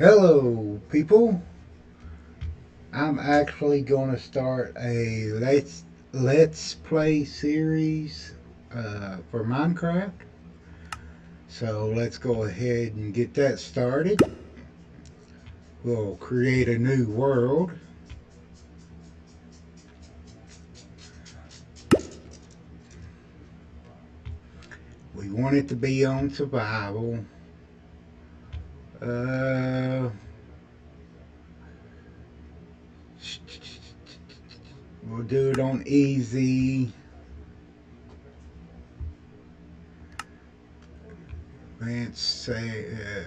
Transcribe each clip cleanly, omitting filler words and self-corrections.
Hello, people. I'm actually going to start a let's play series for Minecraft. So let's go ahead and get that started. We'll create a new world. We want it to be on survival. Uh, we'll do it on easy. Say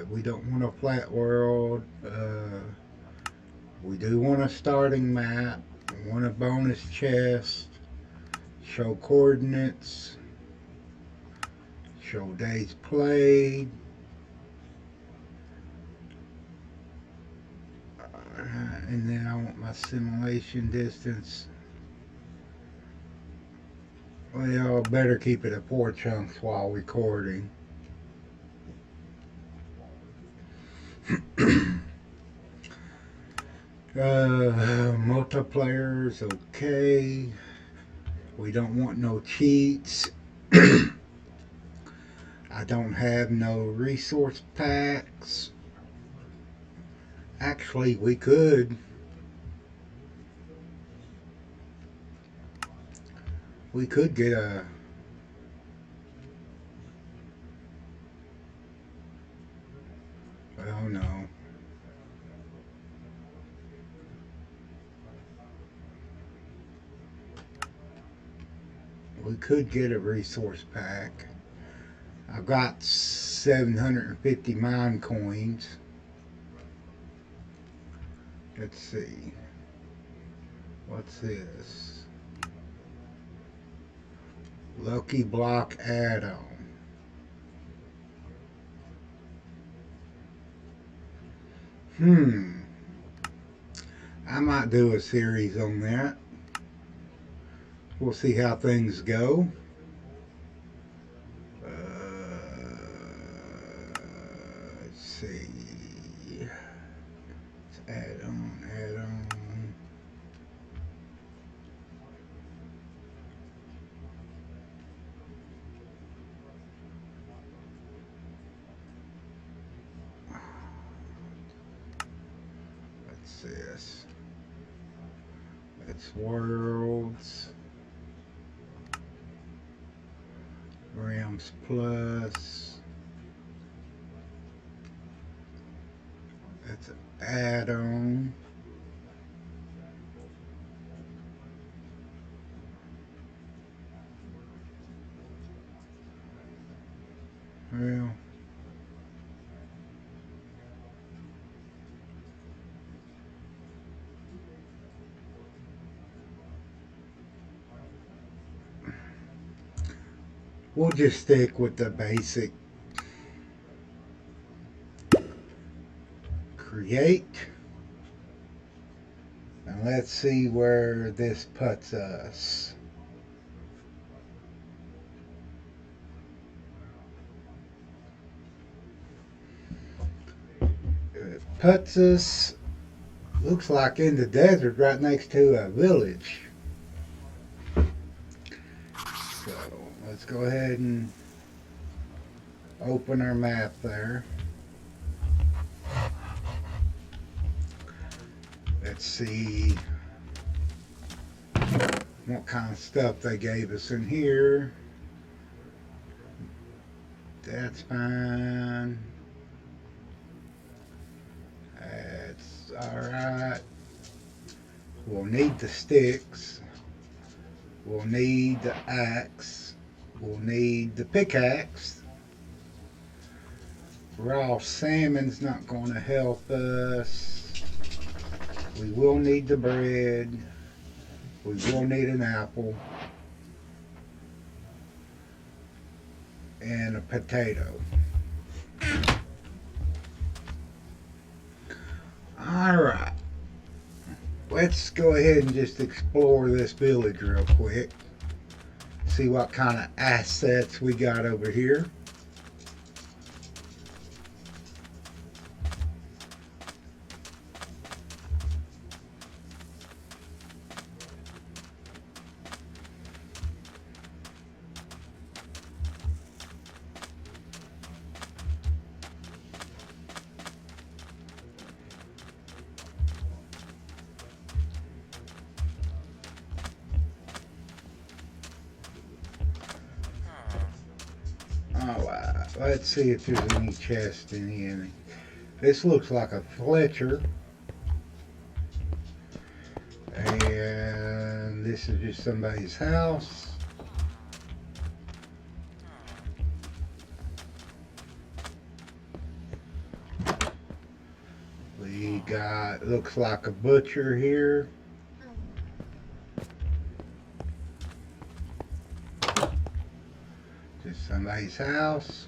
we don't want a flat world. We do want a starting map. We want a bonus chest. Show coordinates. Show days played. And then I want my simulation distance. Well, better keep it at 4 chunks while recording. Multiplayer's okay. We don't want no cheats. I don't have no resource packs. Actually, we could. We could get a. Oh no. We could get a resource pack. I've got 750 mine coins. Let's see. What's this? Lucky Block add-on. I might do a series on that. We'll see how things go. Let's see. Let's add on, add on. What's this? It's worlds. Rams Plus. That's an add-on. Well, we'll just stick with the basic. Create. And let's see where this puts us. It puts us, looks like in the desert right next to a village. So let's go ahead and open our map there. Let's see what kind of stuff they gave us in here. That's fine. That's alright. We'll need the sticks. We'll need the axe. We'll need the pickaxe. Raw salmon's not going to help us. We will need the bread. We will need an apple. And a potato. Alright. Let's go ahead and just explore this village real quick. See what kind of assets we got over here. Let's see if there's any chest in here. This looks like a Fletcher. And this is just somebody's house. We got, looks like a butcher here. Just somebody's house.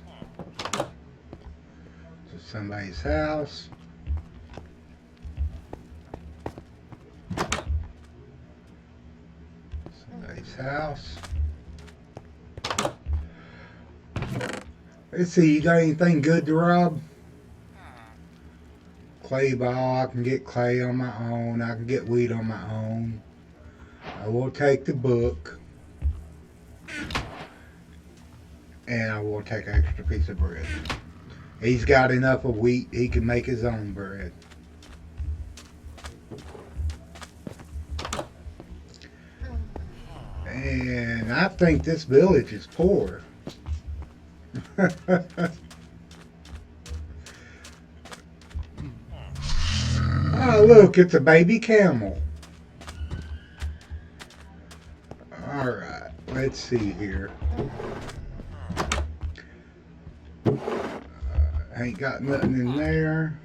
Just somebody's house. Somebody's house. Let's see, you got anything good to rob? Clay ball, I can get clay on my own. I can get wheat on my own. I will take the book. And I will take an extra piece of bread. He's got enough of wheat, he can make his own bread. And I think this village is poor. Oh, look, it's a baby camel. Alright, let's see here. Ain't got nothing in there.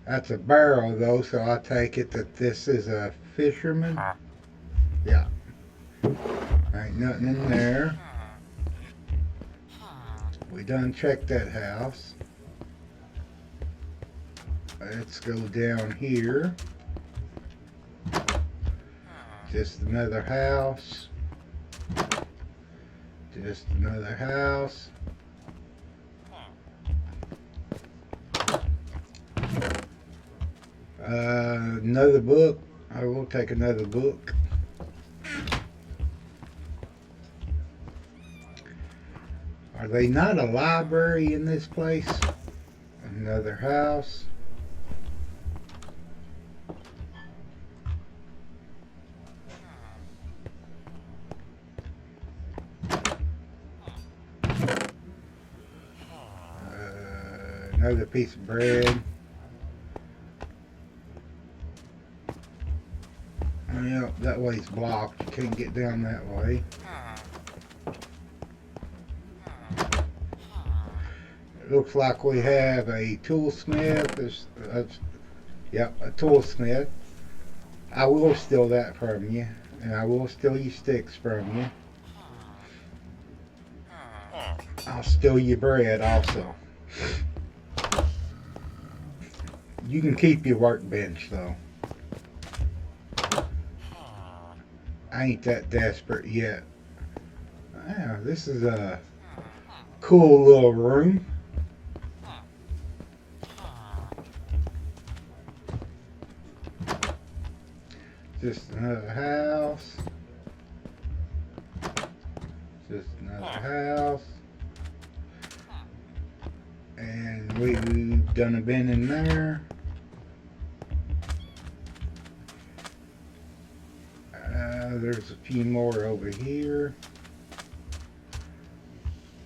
That's a barrel, though, so I take it that this is a fisherman. Yeah. Ain't nothing in there. We done checked that house. Let's go down here. Just another house. Just another house. Another book. I will take another book. Are they not a library in this place? Another house. Another piece of bread. Yep, that way's blocked. You can't get down that way. It looks like we have a toolsmith. Yep, a toolsmith. I will steal that from you. And I will steal your sticks from you. I'll steal your bread also. You can keep your workbench though. I ain't that desperate yet. Yeah, this is a cool little room. Just another house. Just another house. And we've done a bin in there. There's a few more over here.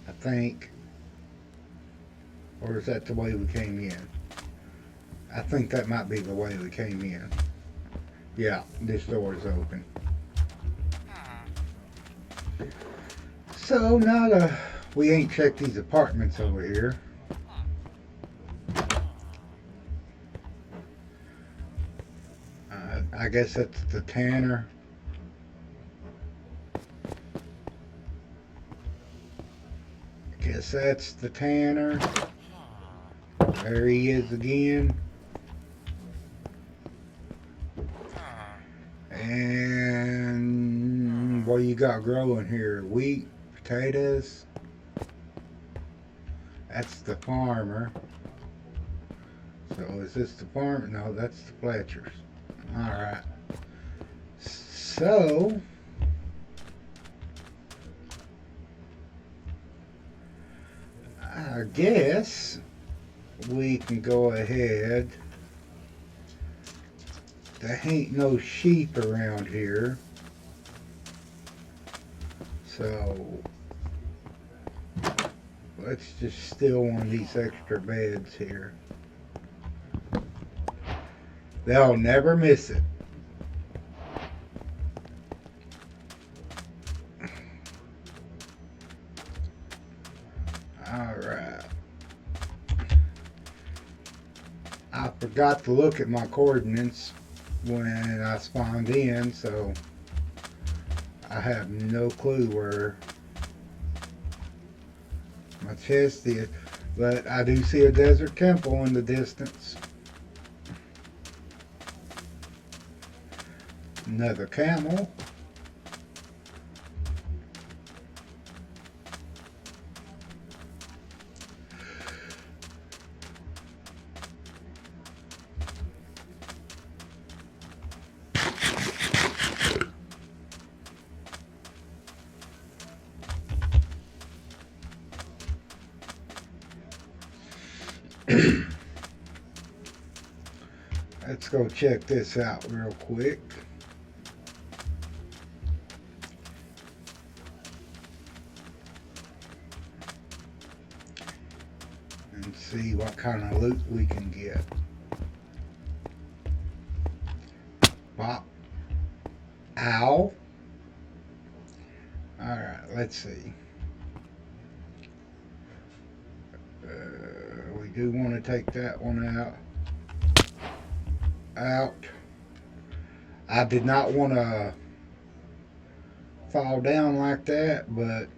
I think. Or is that the way we came in? I think that might be the way we came in. Yeah, this door is open. So now we ain't checked these apartments over here. I guess that's the tanner. Guess that's the tanner. There he is again. And what you got growing here? Wheat, potatoes. That's the farmer. So is this the farmer? No, that's the Fletchers. Alright. So I guess we can go ahead. There ain't no sheep around here. So Let's just steal one of these extra beds here. They'll never miss it. Alright. I forgot to look at my coordinates when I spawned in, so I have no clue where my chest is. But I do see a desert temple in the distance. Another camel. Let's go check this out real quick. And see what kind of loot we can get. Pop. Ow. Alright, let's see. We do want to take that one out. I did not want to fall down like that, but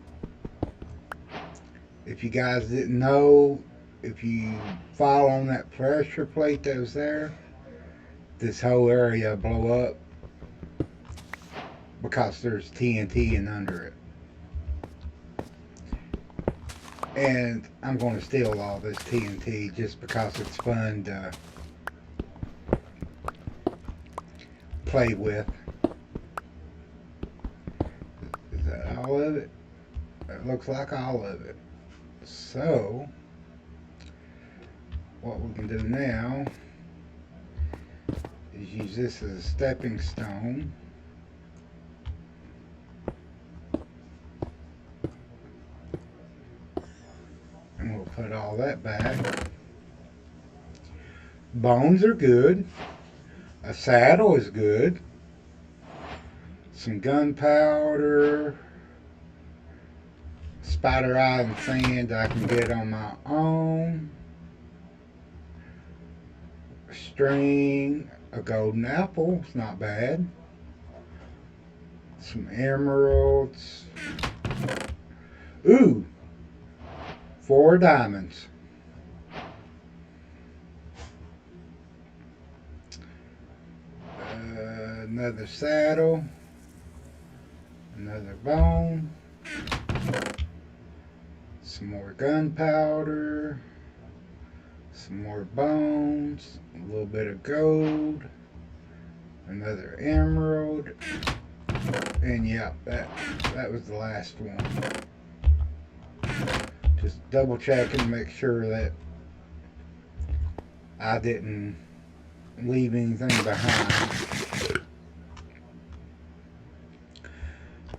if you guys didn't know, if you fall on that pressure plate that was there, this whole area blow up because there's TNT in under it. And I'm going to steal all this TNT just because it's fun to play with. Is that all of it? It looks like all of it. So, what we can do now is use this as a stepping stone. And we'll put all that back. Bones are good. A saddle is good. Some gunpowder. Spider eye and sand I can get on my own. A string. A golden apple. It's not bad. Some emeralds. Ooh! 4 diamonds. Another saddle. Another bone. Some more gunpowder. Some more bones. A little bit of gold. Another emerald. And yeah, that was the last one. Just double checking, make sure that I didn't leave anything behind.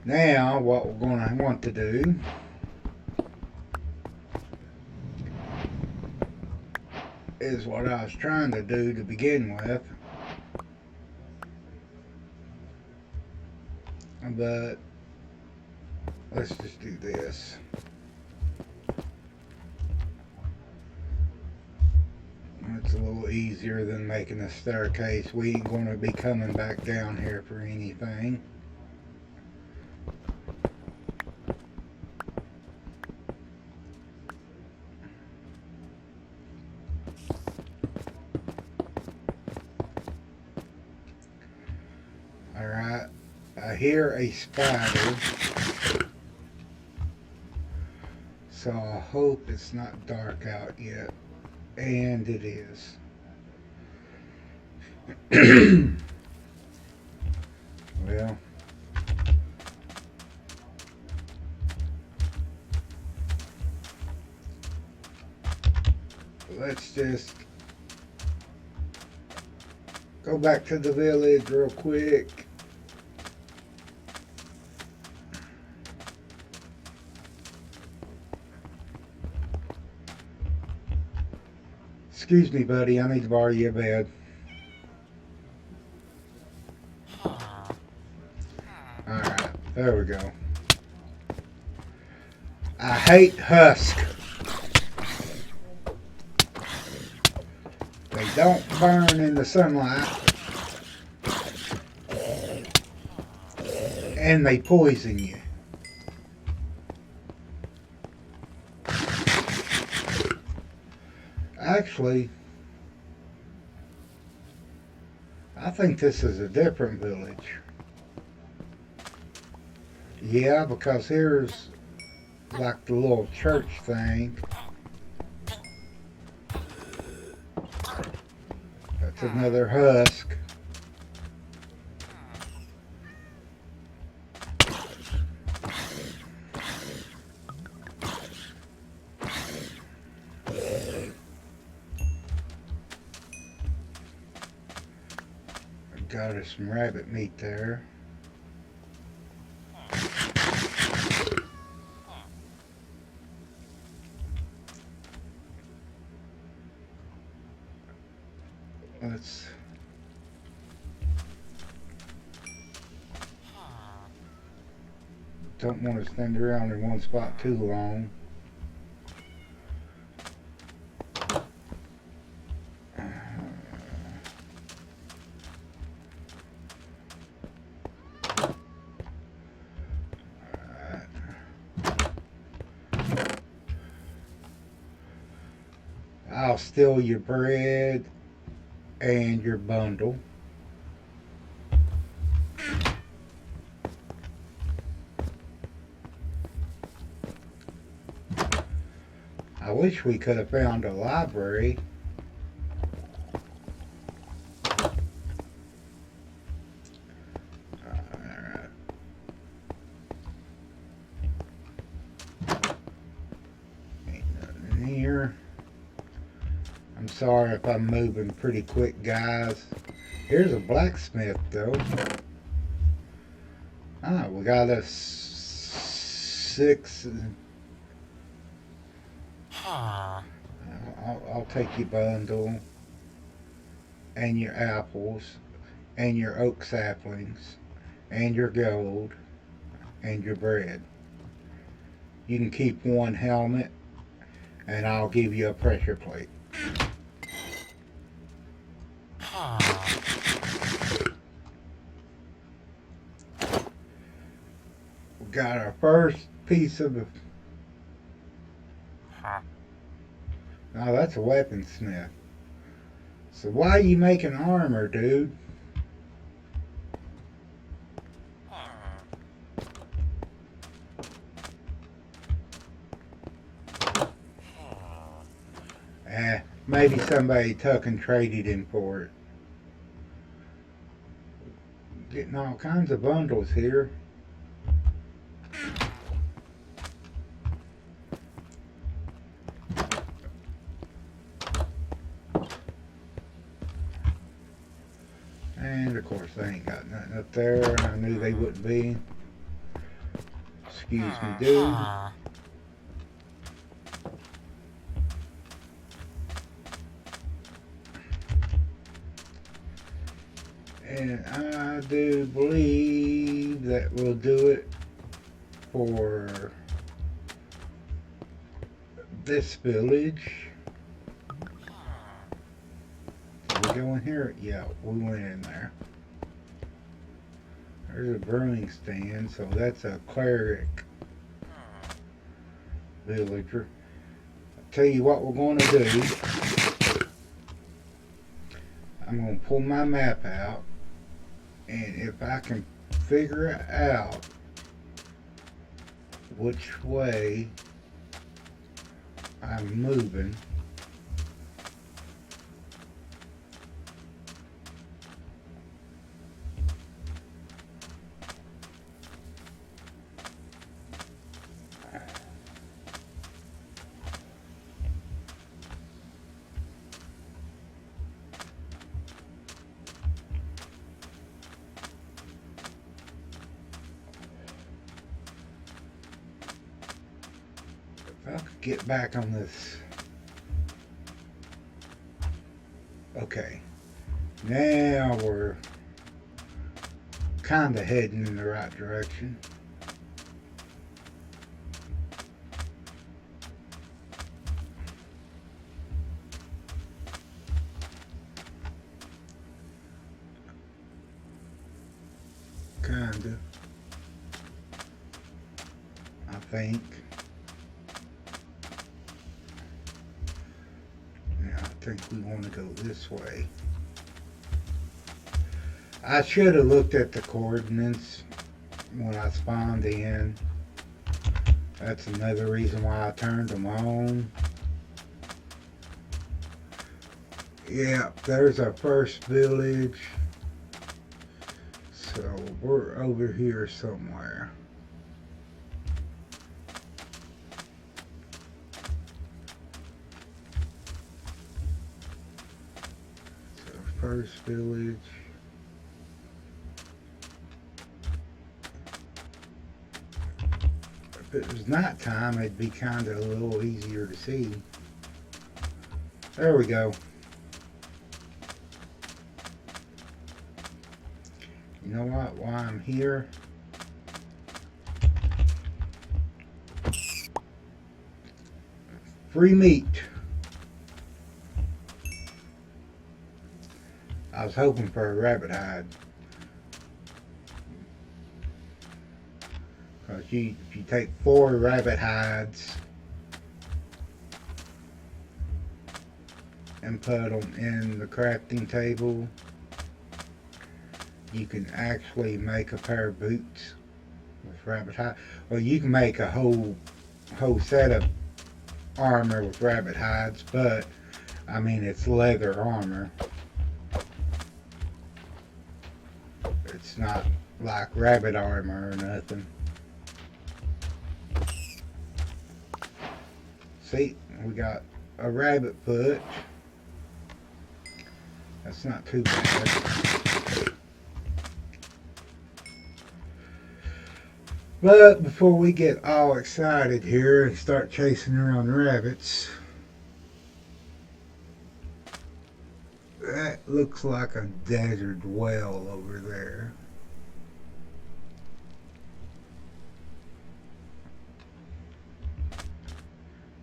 Now, what we're going to want to do is what I was trying to do to begin with. But let's just do this. It's a little easier than making a staircase. We ain't going to be coming back down here for anything. Alright, I hear a spider. So I hope it's not dark out yet. And it is. Well, let's just go back to the village real quick. Excuse me, buddy. I need to borrow your bed. Alright, there we go. I hate husk. They don't burn in the sunlight. And they poison you. Actually, I think this is a different village. Yeah, because here's like the little church thing. That's another husk. Got us some rabbit meat there. Let's don't want to stand around in one spot too long. I'll steal your bread and your bundle. I wish we could have found a library. Alright. Ain't nothing here. I'm sorry if I'm moving pretty quick, guys. Here's a blacksmith, though. Ah, we got a 6. I'll take your bundle and your apples and your oak saplings and your gold and your bread. You can keep one helmet and I'll give you a pressure plate. We got our first piece of the... Now that's a weaponsmith. So why are you making armor, dude? Maybe somebody took and traded him for it. Getting all kinds of bundles here. And of course they ain't got nothing up there. I knew they wouldn't be. Excuse me, dude. And I do believe that we'll do it for this village. Did we go in here? Yeah, we went in there. There's a brewing stand, so that's a cleric villager. I'll tell you what we're going to do. I'm going to pull my map out, and if I can figure out which way I'm moving, if I could get back on this Okay, now we're kind of heading in the right direction. Kinda, I think. Now I think we want to go this way. I should have looked at the coordinates when I spawned in. That's another reason why I turned them on. Yeah, there's our first village. So we're over here somewhere. So first village. If it was nighttime, it'd be kind of a little easier to see. There we go. You know what? While I'm here, free meat. I was hoping for a rabbit hide. Because if you take 4 rabbit hides and put them in the crafting table, you can actually make a pair of boots with rabbit hide. Well, you can make a whole set of armor with rabbit hides, but I mean it's leather armor. It's not like rabbit armor or nothing. See, we got a rabbit foot. That's not too bad. But before we get all excited here and start chasing around rabbits, that looks like a desert well over there.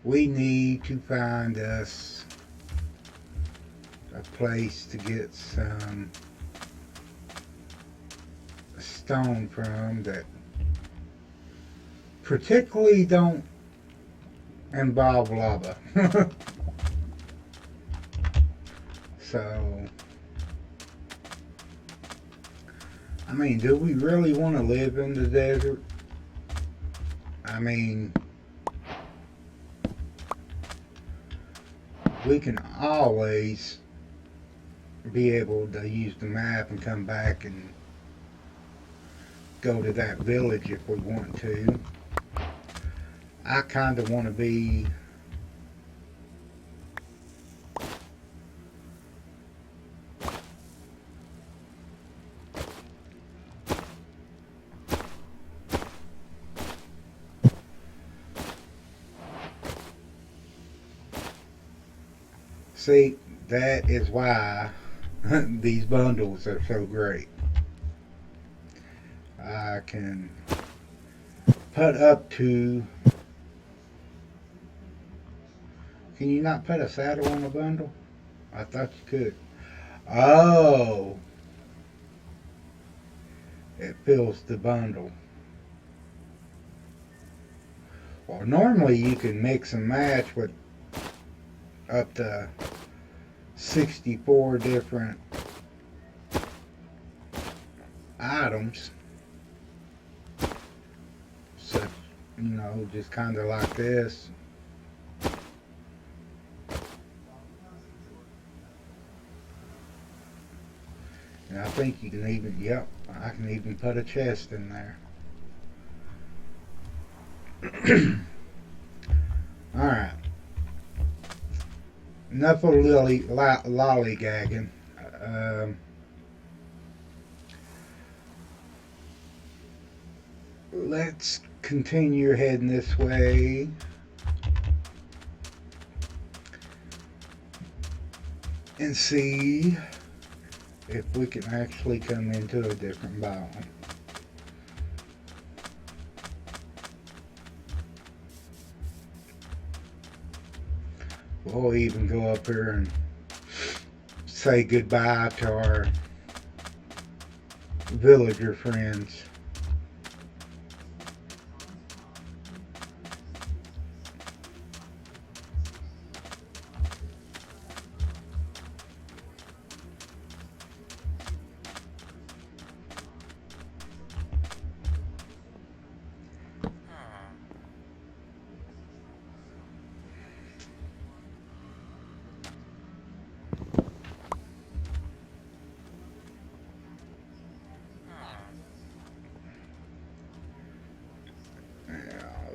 We need to find us a place to get some stone from that particularly don't involve lava. So, I mean, do we really want to live in the desert? I mean, we can always be able to use the map and come back and go to that village if we want to. I kind of want to be see, that is why these bundles are so great. I can put up to... Can you not put a saddle on a bundle? I thought you could. Oh! It fills the bundle. Well, normally you can mix and match with up to 64 different items. So, you know, just kind of like this. And I think you can even, yep, I can even put a chest in there. Alright. Enough of lollygagging. Let's continue heading this way. and see if we can actually come into a different biome. We'll even go up here and say goodbye to our villager friends.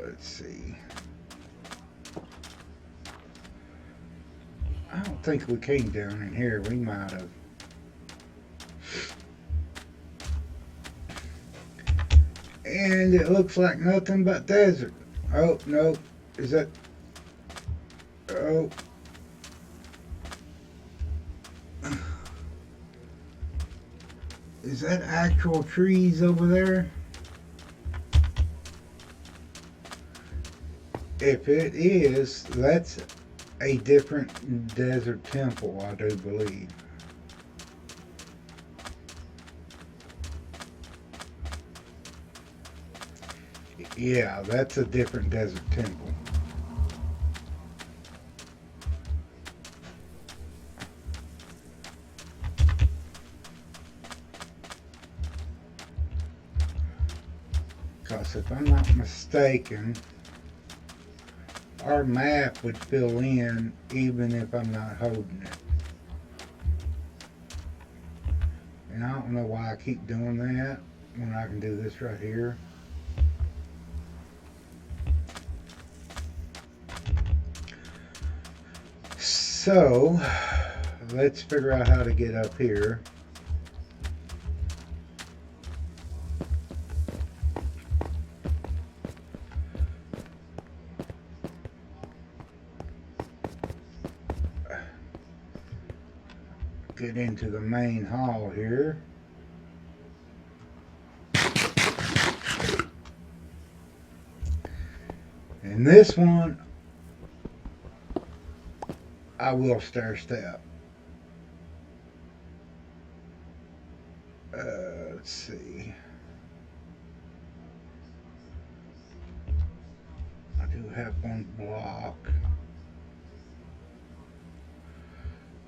Let's see. I don't think we came down in here. We might have. And it looks like nothing but desert. Oh, no. Is that... Oh. Is that actual trees over there? If it is, that's a different desert temple, I do believe. Yeah, that's a different desert temple. Because if I'm not mistaken, our map would fill in even if I'm not holding it. And I don't know why I keep doing that when I can do this right here. So, let's figure out how to get up here. Get into the main hall here. And this one, I will stair step. Let's see. I do have one block.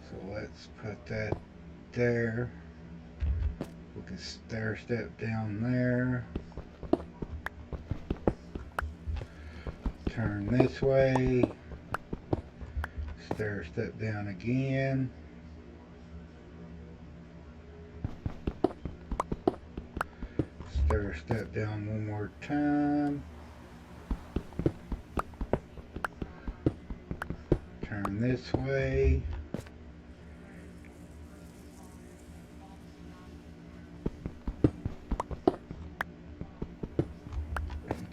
So let's put that there. We can stair step down there. Turn this way. Stair step down again. Stair step down one more time. Turn this way.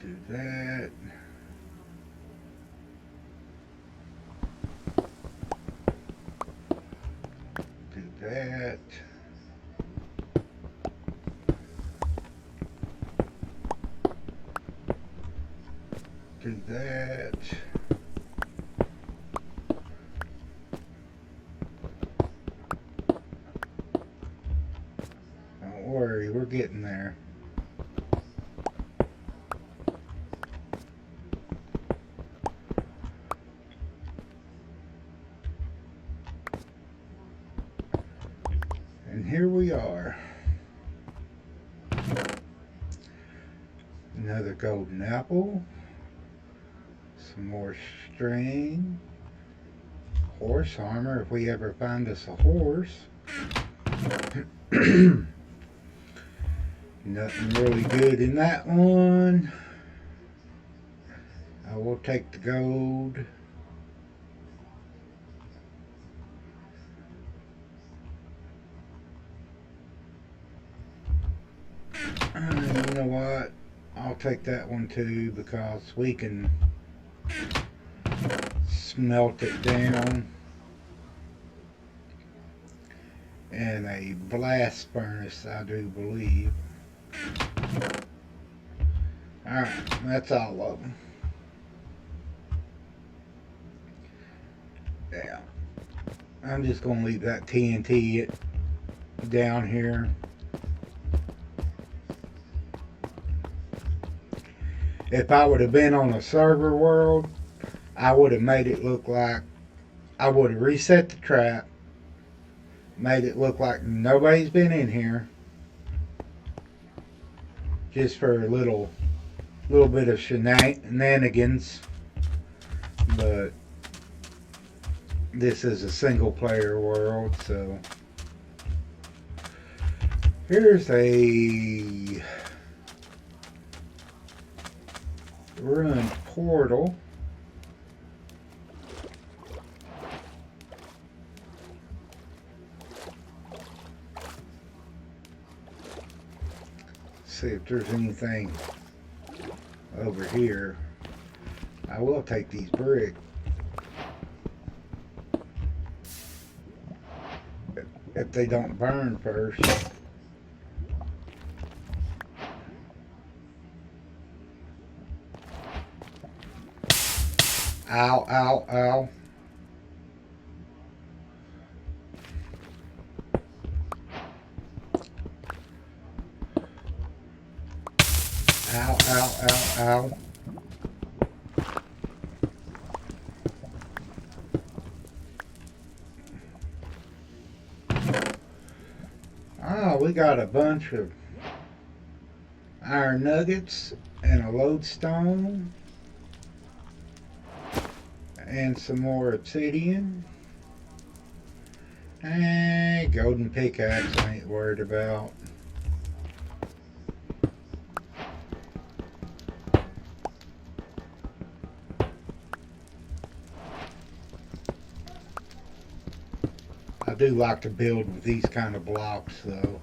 Do that. Do that. Do that. Don't worry, we're getting there. And here we are. Another golden apple. Some more string. Horse armor if we ever find us a horse. Nothing really good in that one. I will take the gold. You know what? I'll take that one too because we can smelt it down. and a blast furnace, I do believe. Alright, that's all of them. Yeah. I'm just going to leave that TNT down here. If I would have been on a server world, I would have made it look like I would have reset the trap, made it look like nobody's been in here, just for a little bit of shenanigans. But this is a single player world, so here's a ruined portal. See if there's anything over here. I will take these bricks if they don't burn first. Ow, ow, ow. Ow, ow, ow, ow. Oh, we got a bunch of iron nuggets and a lodestone and some more obsidian. And golden pickaxe I ain't worried about. I do like to build with these kind of blocks though,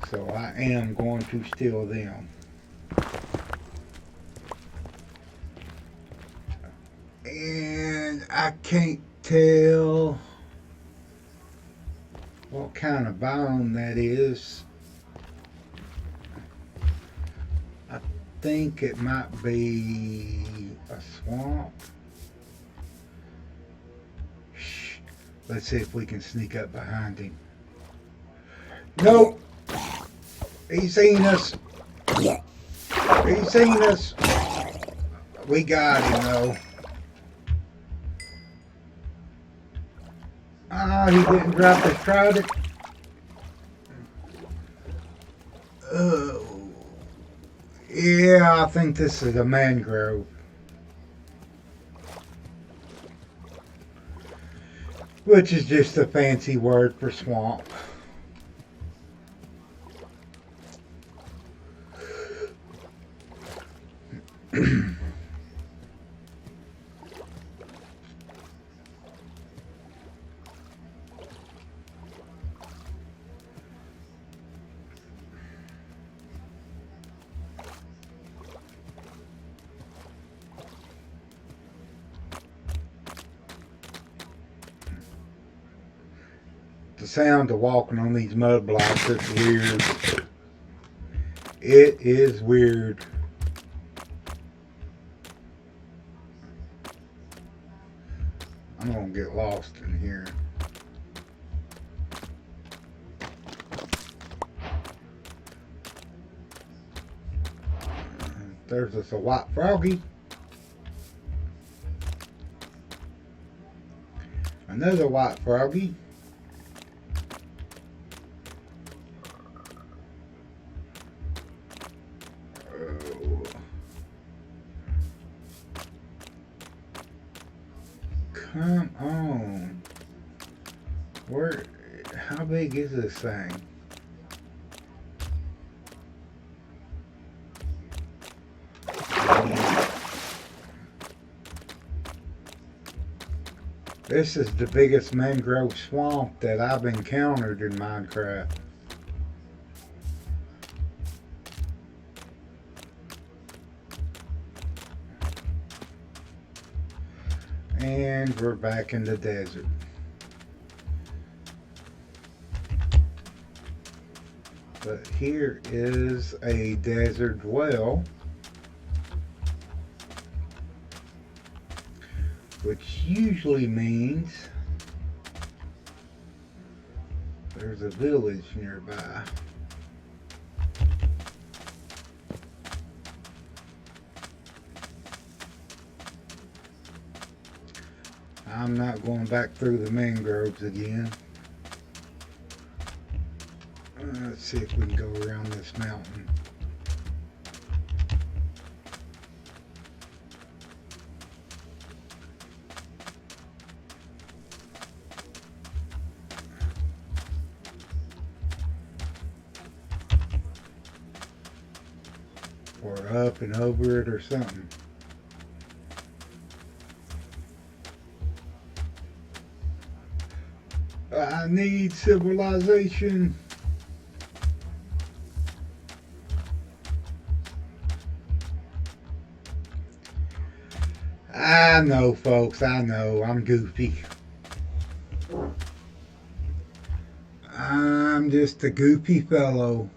so I am going to steal them. And I can't tell what kind of biome that is. I think it might be a swamp. Let's see if we can sneak up behind him. Nope. He's seen us. He's seen us. We got him though. Oh, he didn't drop his trident. Oh. Yeah, I think this is a mangrove. Which is just a fancy word for swamp. The sound of walking on these mud blocks is weird. It is weird. I'm gonna get lost in here. There's us a white froggy. Another white froggy. Come on. How big is this thing? This is the biggest mangrove swamp that I've encountered in Minecraft. And we're back in the desert. But here is a desert well, which usually means there's a village nearby. I'm not going back through the mangroves again. Let's see if we can go around this mountain. Or up and over it or something. I need civilization. I know, folks, I know, I'm goofy. I'm just a goofy fellow.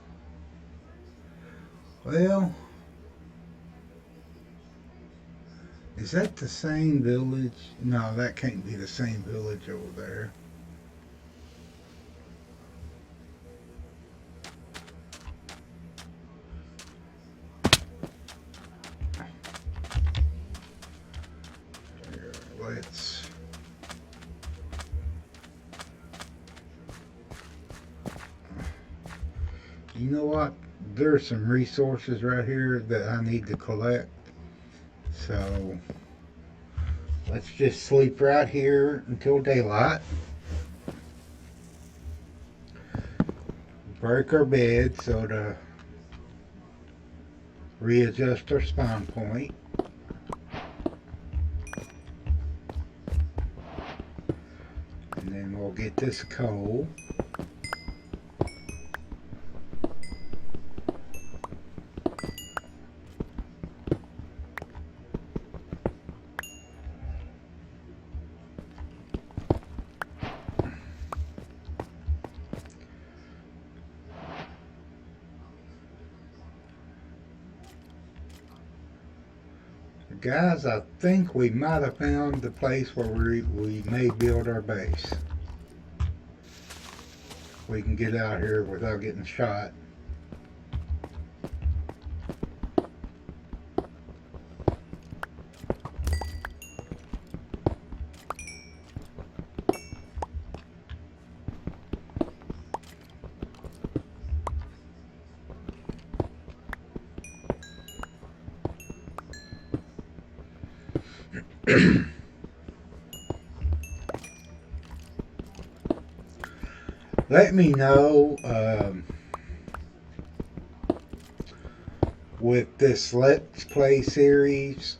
Well, is that the same village? No, that can't be the same village over there. Let's you know what? There's some resources right here that I need to collect. So let's just sleep right here until daylight. Break our bed so to readjust our spawn point. And then we'll get this coal. Guys, I think we might have found the place where we may build our base. We can get out here without getting shot. Let me know with this Let's Play series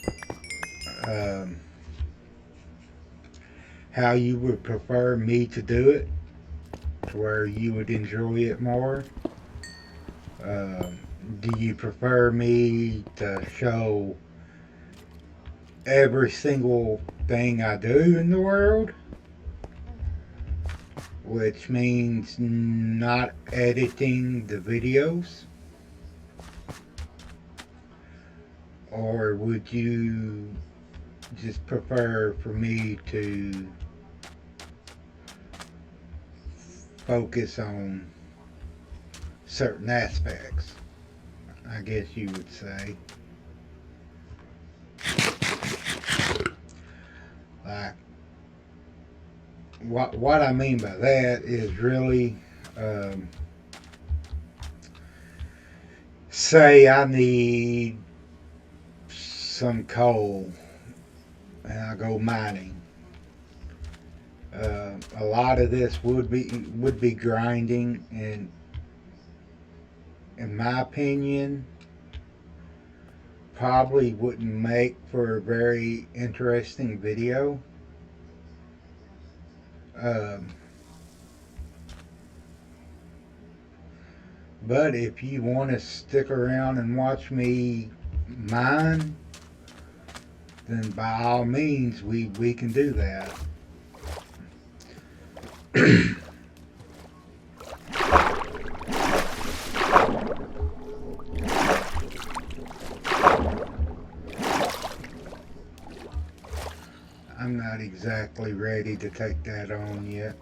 how you would prefer me to do it, to where you would enjoy it more. Do you prefer me to show every single thing I do in the world, which means not editing the videos? Or would you just prefer for me to focus on certain aspects, I guess you would say? Like, what I mean by that is really, say I need some coal and I go mining. A lot of this would be grinding, and in my opinion probably wouldn't make for a very interesting video. But if you want to stick around and watch me mine, then by all means we can do that. exactly ready to take that on yet.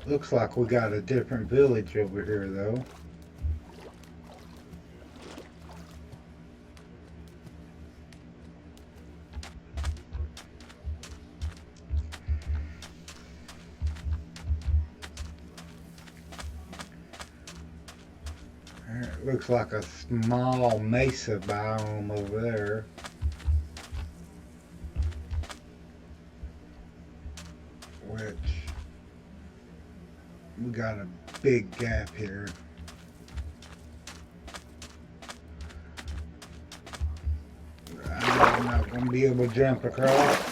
Looks like we got a different village over here though. It looks like a small mesa biome over there. Which we got a big gap here. I'm not going to be able to jump across.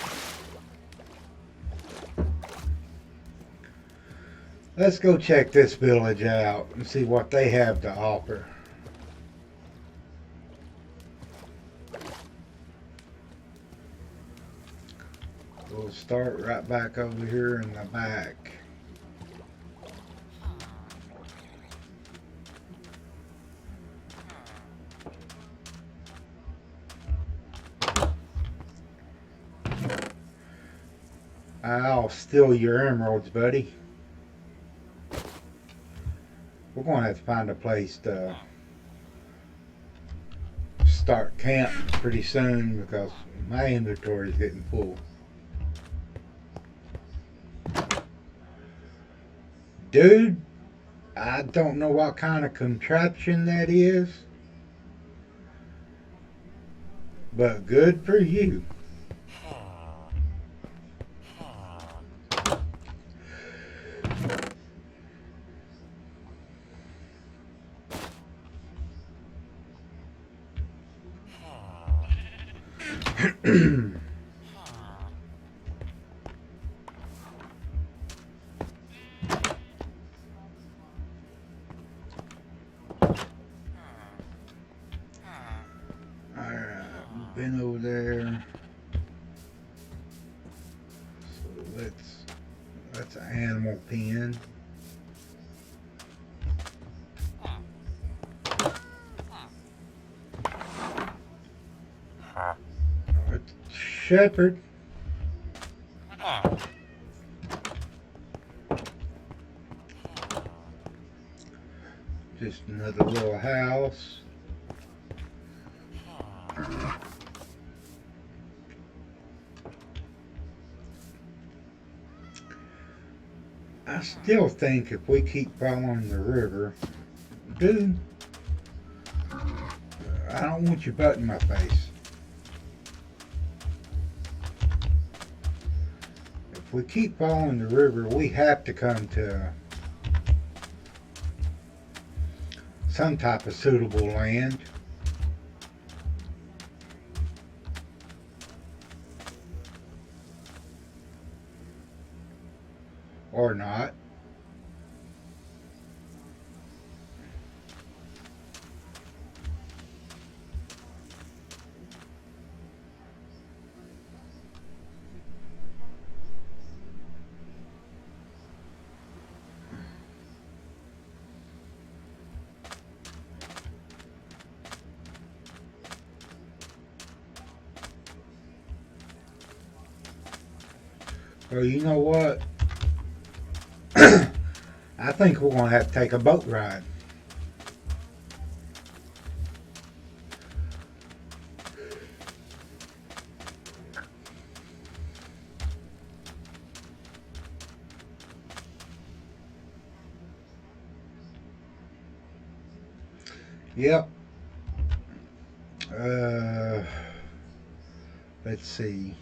Let's go check this village out and see what they have to offer. We'll start right back over here in the back. I'll steal your emeralds, buddy. We're going to have to find a place to start camp pretty soon because my inventory is getting full. Dude, I don't know what kind of contraption that is, but good for you. Alright, been over there. So that's an animal pen. Shepherd. Just another little house. I still think if we keep following the river, dude, I don't want your butt in my face. If we keep following the river, we have to come to some type of suitable land. Or not. Well, you know what? I think we're going to have to take a boat ride. Yep. Let's see.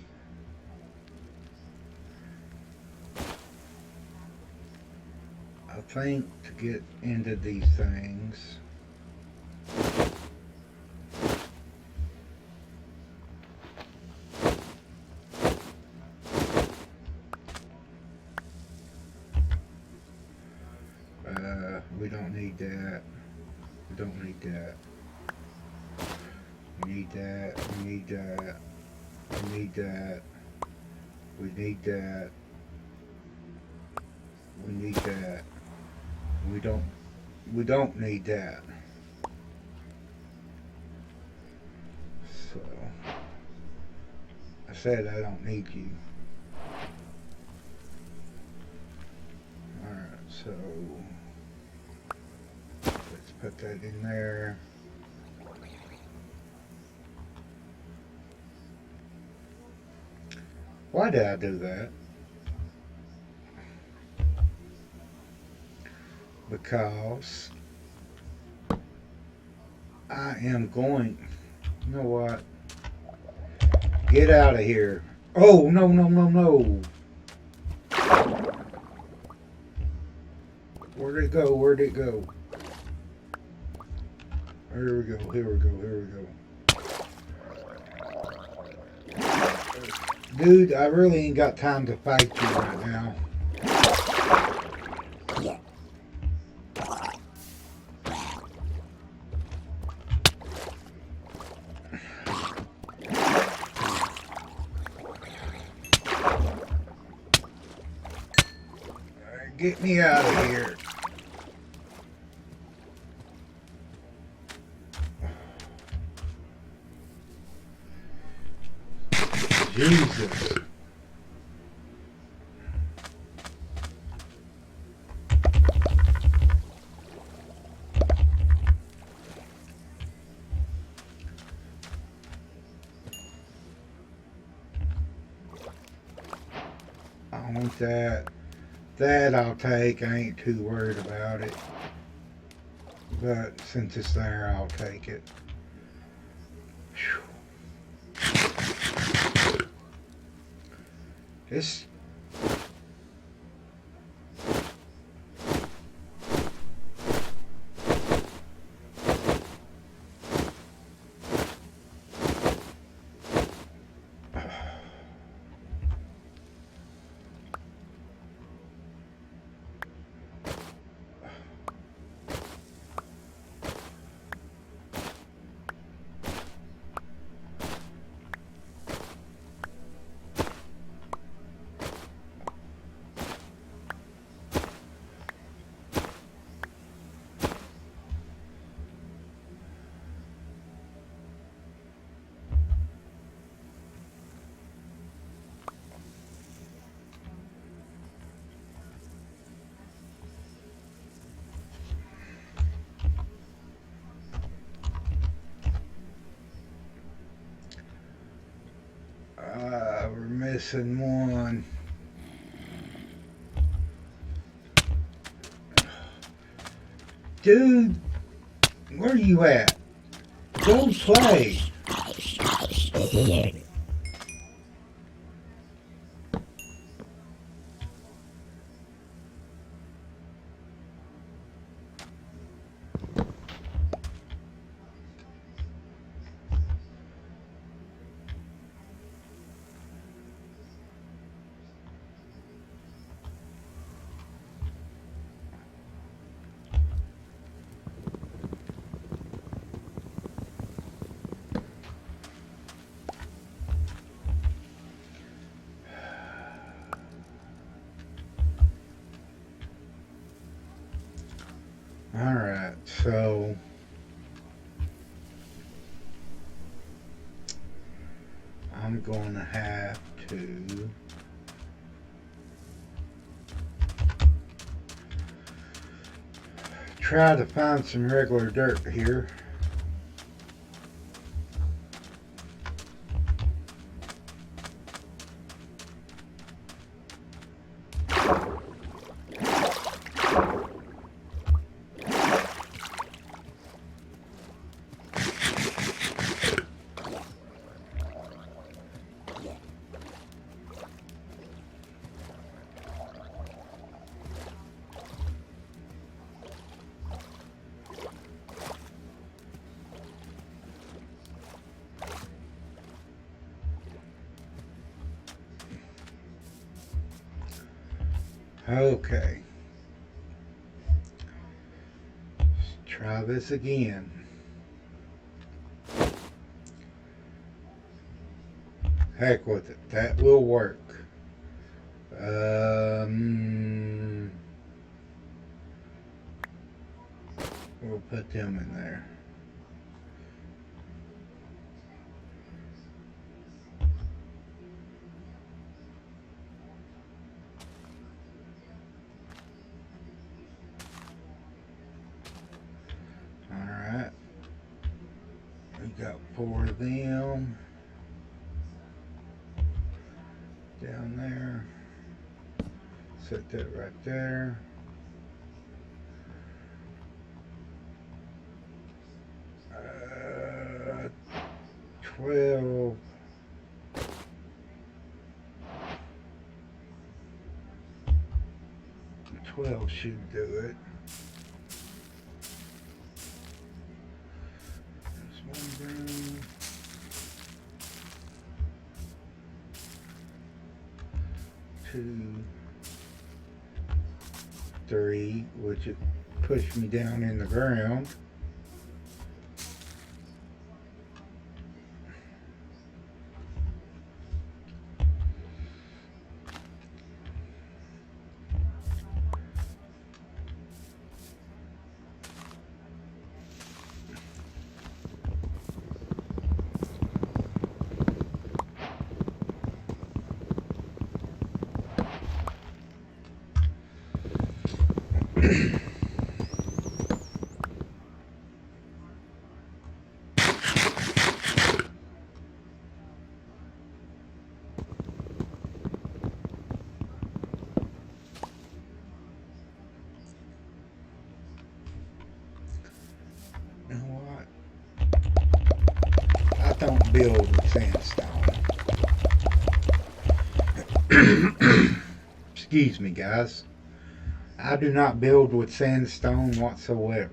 I think to get into these things, we don't need that. We don't need that. We need that. We need that. We need that. We need that. We need that. We don't need that. So I said I don't need you. Alright, so let's put that in there. Why did I do that? Because I am going, you know what? Get out of here. Oh, no, no, no, no. Where'd it go? Where'd it go? Here we go, here we go, here we go. Dude, I really ain't got time to fight you right now. Get me out of here. Jesus. I want that. That I'll take. I ain't too worried about it. But since it's there, I'll take it. Whew. This. We're missing one. Dude, where are you at? Go play. Alright, so I'm going to have to try to find some regular dirt here. Okay. Let's try this again. Heck with it. That will work. We'll put them in there. Alright. We got 4 of them down there. Set that right there. Uh, 12. 12 should do it. There's one down. 2, 3, which it pushed me down in the ground. You know what? I don't build with sandstone. Excuse me, guys. I do not build with sandstone whatsoever.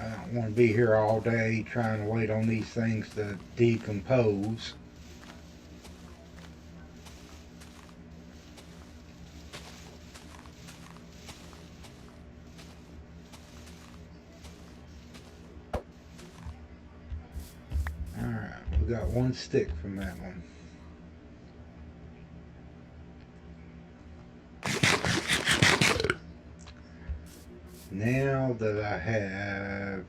I don't want to be here all day trying to wait on these things to decompose. Alright, we got 1 stick from that one. Now that I have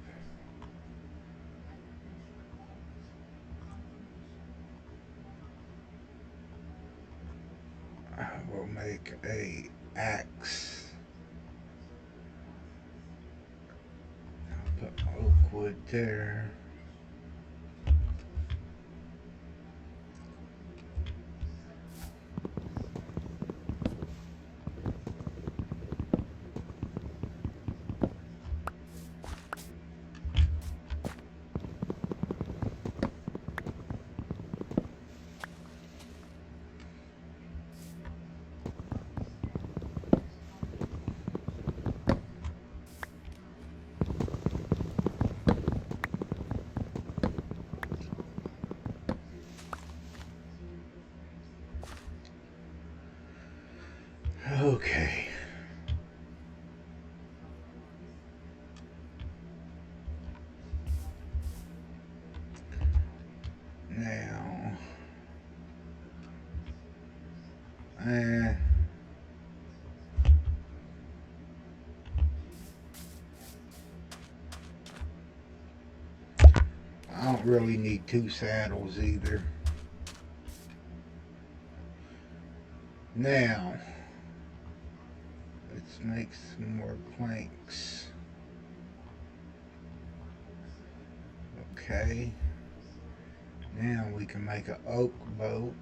I will make a axe. I'll put my oak wood there. Okay. Now, I don't really need 2 saddles either. Now, let's make some more planks. Okay. Now we can make an oak boat.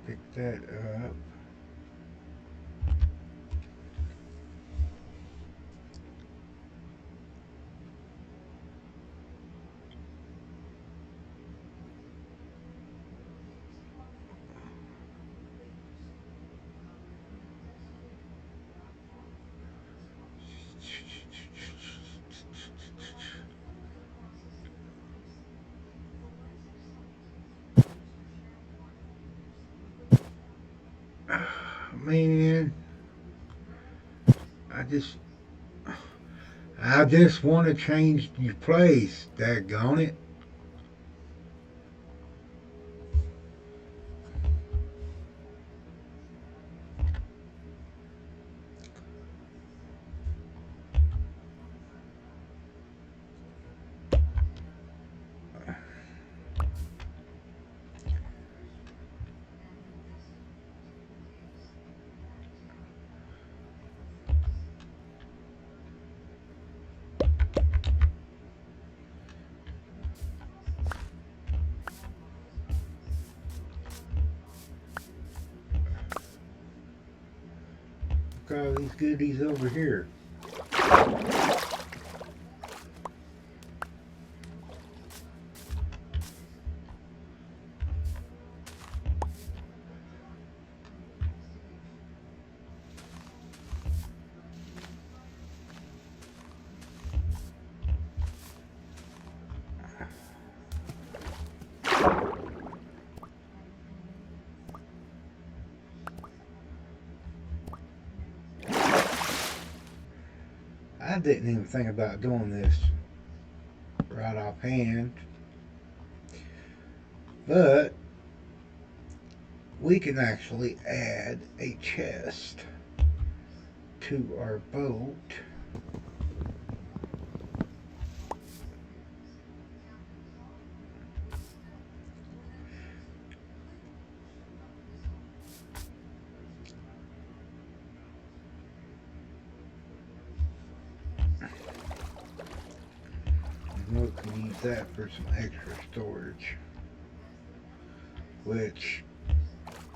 Pick that up. Man, I just want to change your place, daggone it. Look at all these goodies over here. I didn't even think about doing this right offhand, but we can actually add a chest to our boat. And we can use that for some extra storage, which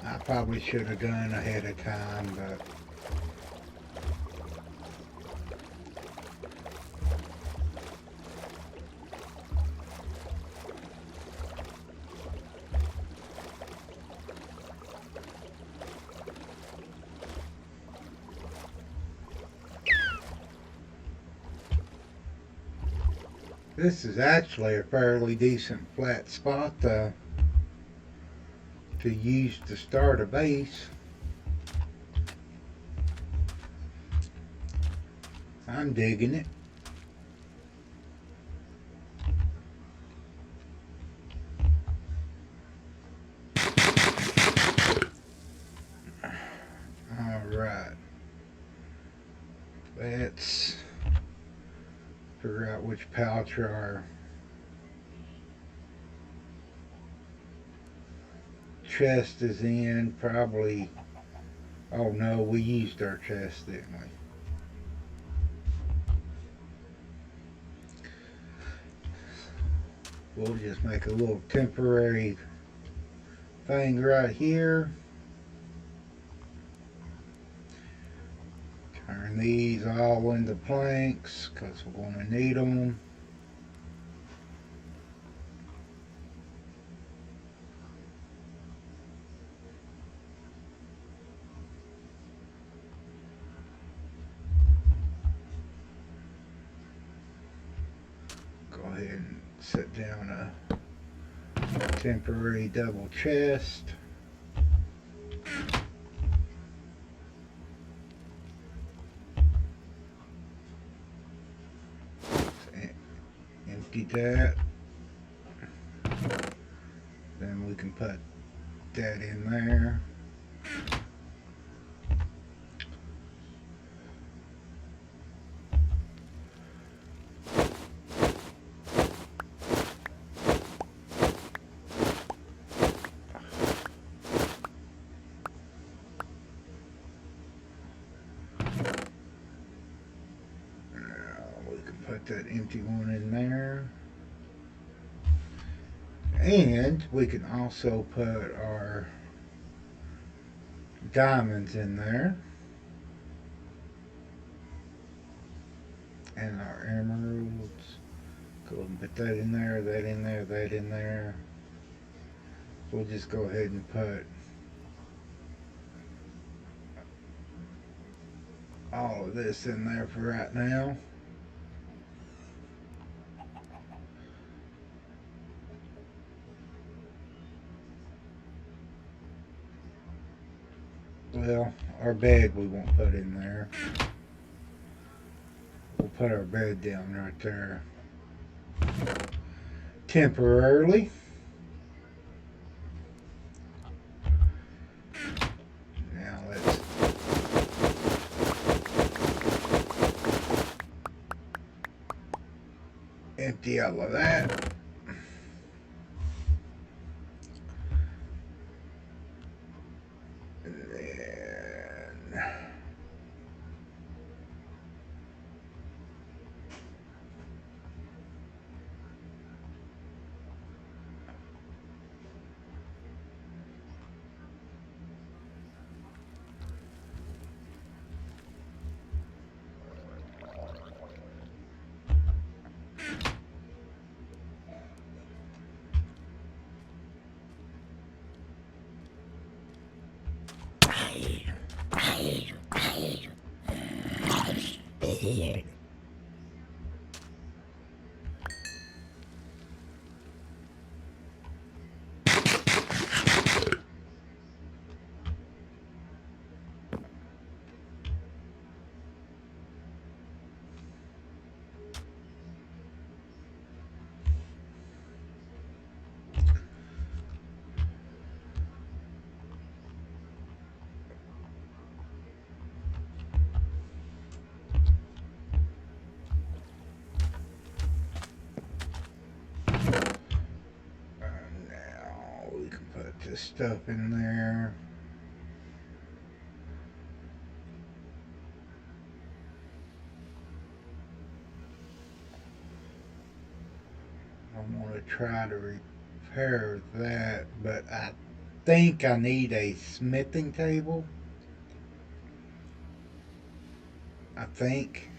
I probably should have done ahead of time, but this is actually a fairly decent flat spot to use to start a base. I'm digging it. Alright. Let's figure out which pouch our chest is in. Probably. Oh no, we used our chest, didn't we? We'll just make a little temporary thing right here. Turn these all into planks because we're going to need them. Go ahead and set down a temporary double chest. Empty that. Then we can put that in there. Put that empty one in there. And we can also put our diamonds in there. And our emeralds. Go ahead and put that in there, that in there, that in there. We'll just go ahead and put all of this in there for right now. Well, our bed we won't put in there. We'll put our bed down right there temporarily. Now let's empty all of that. And then we can put this stuff in there. I'm going to try to repair that, but I think I need a smithing table. I think.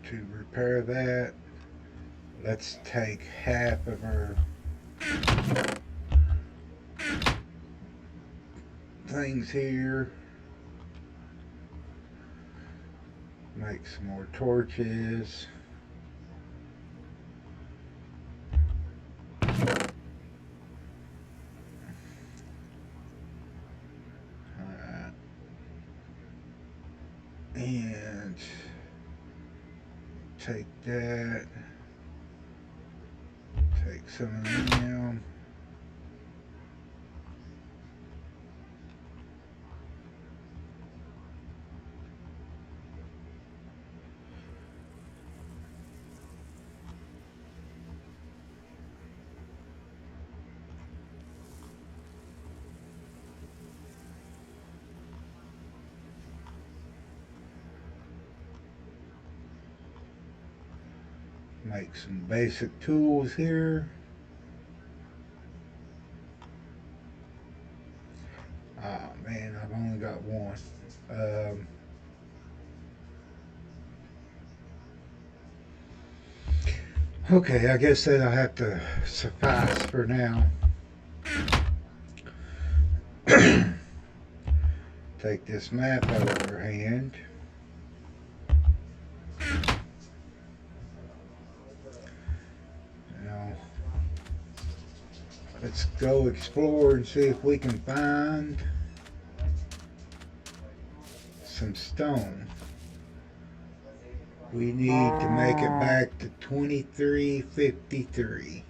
To repair that, let's take half of our things here. Make some more torches. Alright. And take that. Take some of them. Make some basic tools here. Oh man, I've only got one. Okay, I guess that'll have to suffice for now. Take this map out of her hand. Now, let's go explore and see if we can find some stone. We need to make it back to 2353.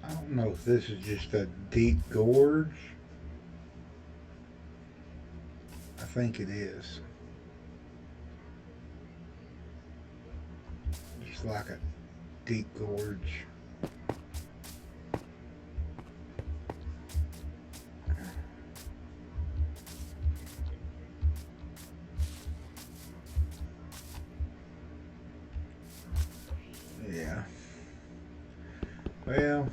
I don't know if this is just a deep gorge. I think it is. Just like a deep gorge. Well,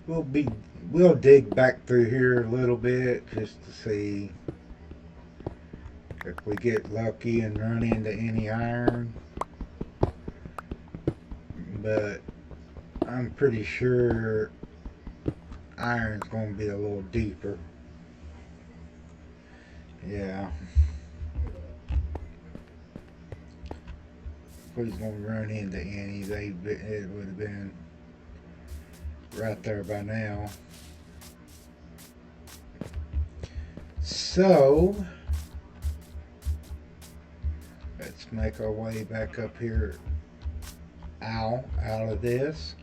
we'll be we'll dig back through here a little bit just to see if we get lucky and run into any iron. But I'm pretty sure iron's going to be a little deeper. Yeah. If we was going to run into any, it would have been right there by now. So, let's make our way back up here out of this.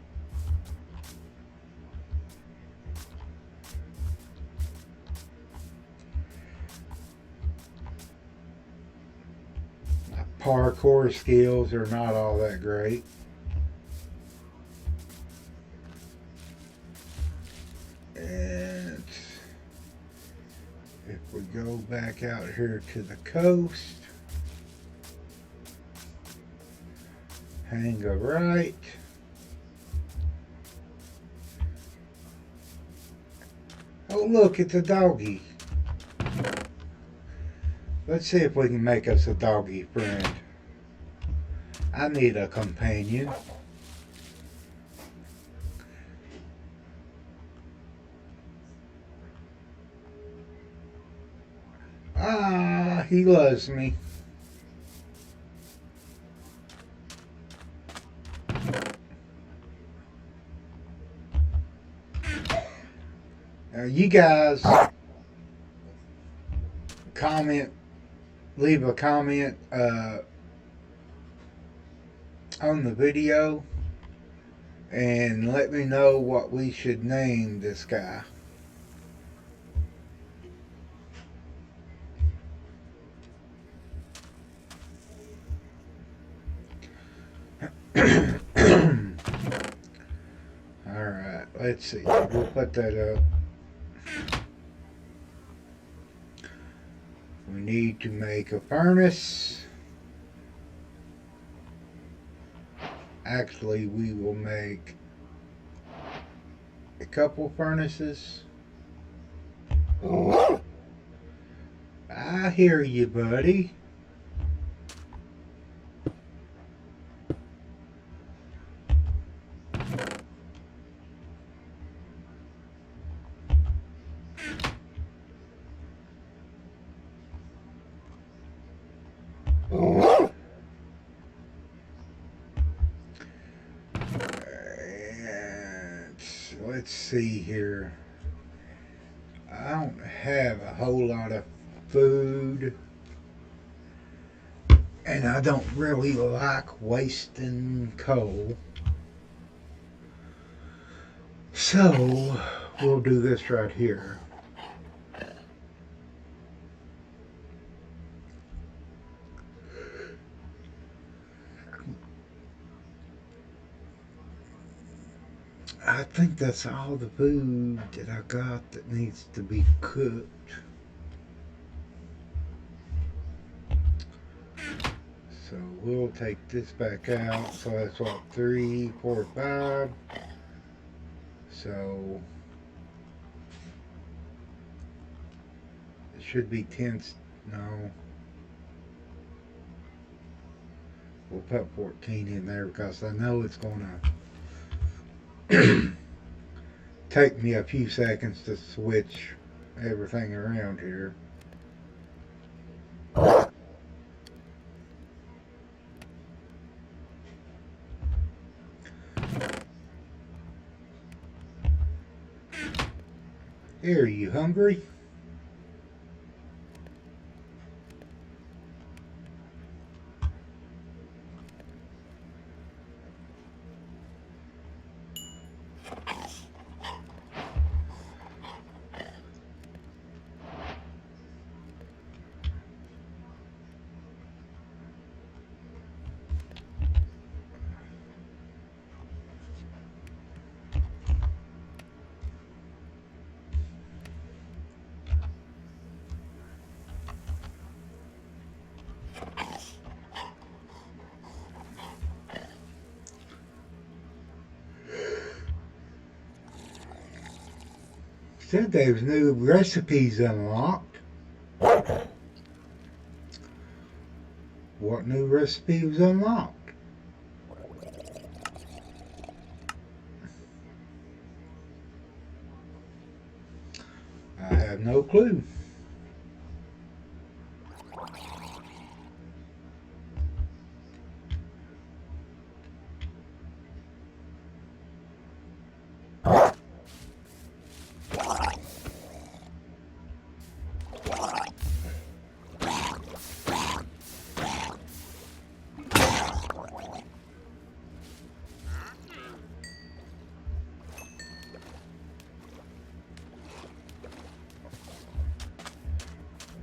My parkour skills are not all that great. And if we go back out here to the coast, hang a right. Oh look, it's a doggy. Let's see if we can make us a doggy friend. I need a companion. Ah, he loves me. Now you guys leave a comment on the video and let me know what we should name this guy. Alright, let's see. We'll put that up. We need to make a furnace. Actually, we will make a couple furnaces. I hear you, buddy. Let's see here. I don't have a whole lot of food, and I don't really like wasting coal. So we'll do this right here. I think that's all the food that I got that needs to be cooked. So we'll take this back out. So that's what, 3, 4, 5. So it should be 10. No. We'll put 14 in there because I know it's going to take me a few seconds to switch everything around here. Here, are you hungry? said there was new recipes unlocked. What new recipe was unlocked? I have no clue.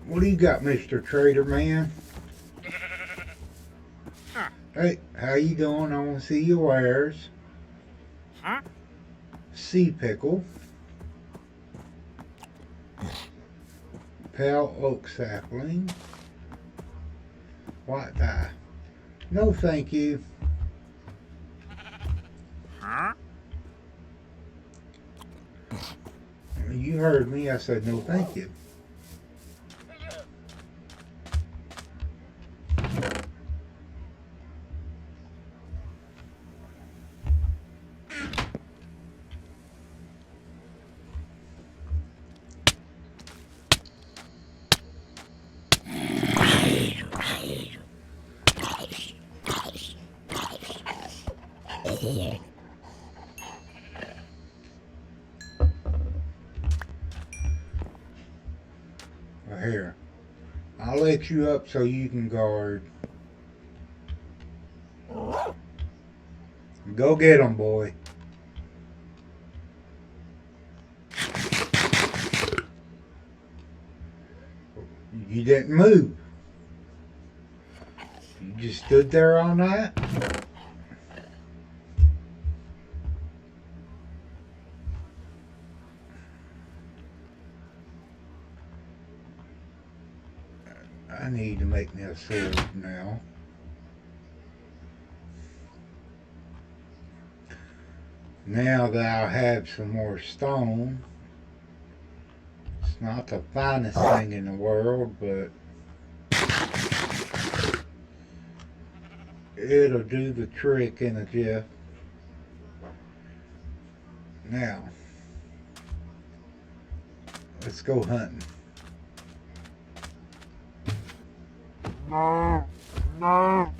What do you got, Mr. Trader Man? Hey, how you doing? I want to see your wares. Sea pickle. Pale oak sapling. White dye. No, thank you. You heard me. I said no, thank you. Well, here, I'll let you up so you can guard. Go get 'em, boy. You didn't move. You just stood there all night. I need to make me a sword now. Now that I have some more stone, it's not the finest thing in the world, but it'll do the trick in a jiff. Now, let's go hunting. No, no.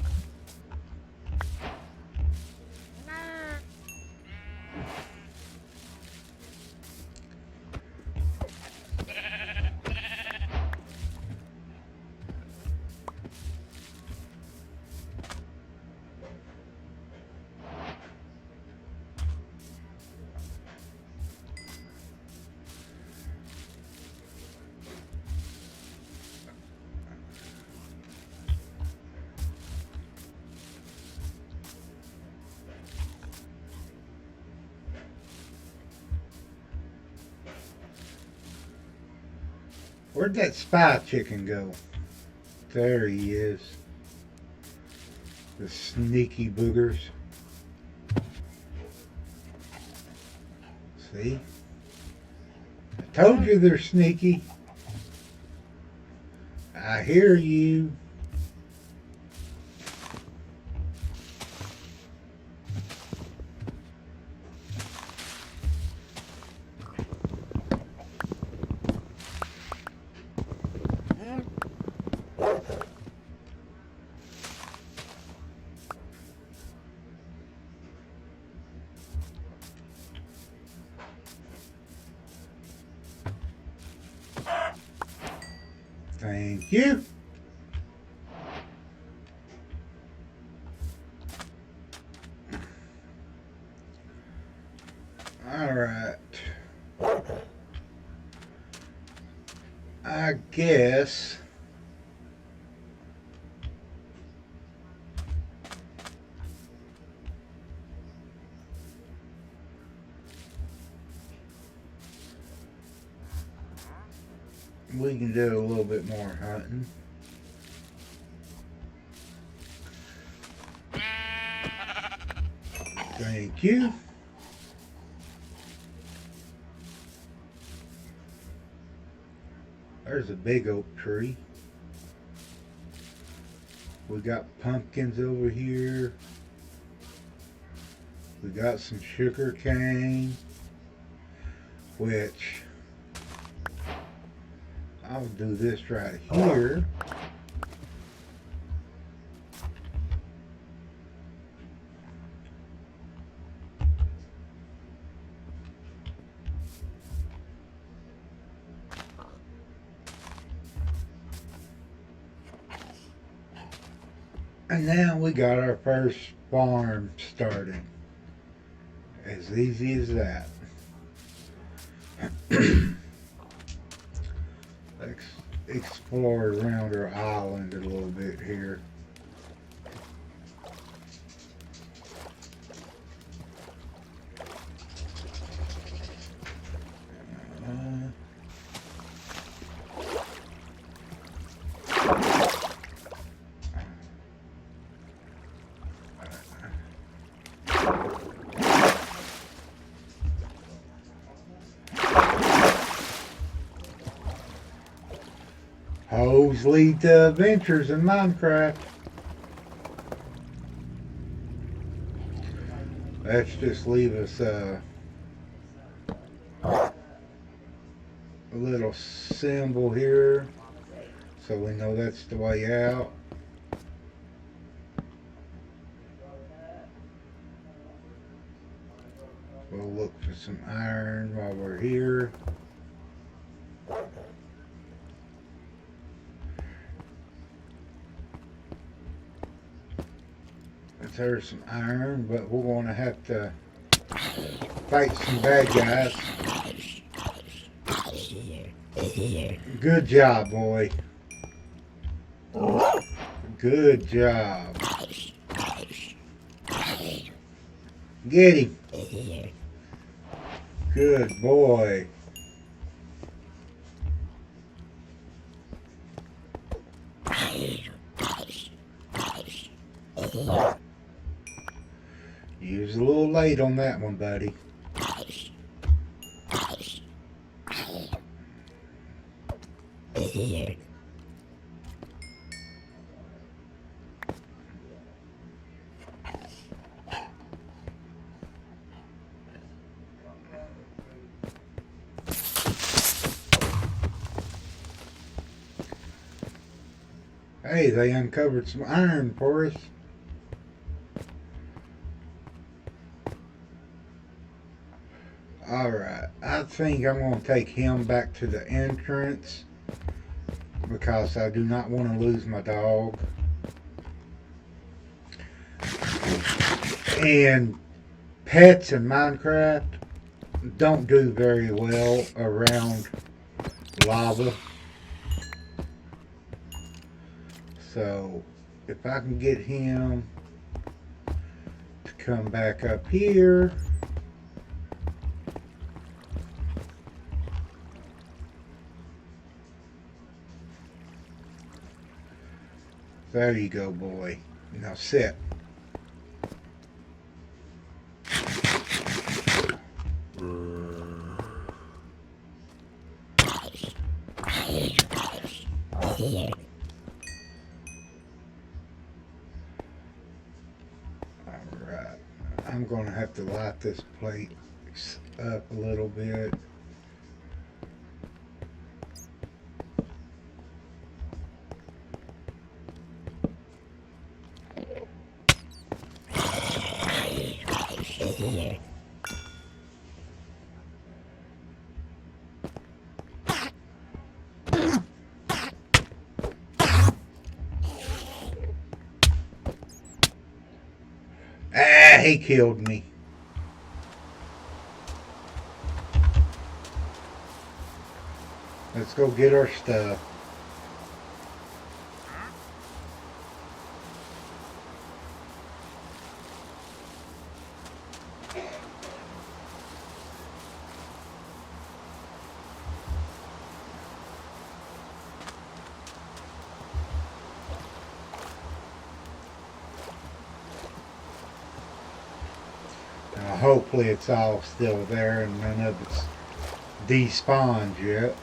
Where'd that spy chicken go? There he is. The sneaky boogers. See? I told you they're sneaky. I hear you. Thank you. All right. I guess we can do a little bit more hunting. Thank you. There's a big oak tree. We got pumpkins over here. We got some sugar cane, which I'll do this right here. And now we got our first farm started. As easy as that. Let's explore around our island a little bit here. Hoes lead to adventures in Minecraft. Let's just leave us a little symbol here so we know that's the way out. We'll look for some iron while we're here. There's some iron, but we're going to have to fight some bad guys. Good job, boy. Good job. Get him. Good boy. You was a little late on that one, buddy. Hey, they uncovered some iron for us. Alright, I think I'm going to take him back to the entrance because I do not want to lose my dog. And pets in Minecraft don't do very well around lava. So if I can get him to come back up here. There you go, boy. Now sit. Alright. I'm going to have to light this plate up a little bit. Ah, he killed me. Let's go get our stuff. Now, hopefully it's all still there and none of it's despawned yet.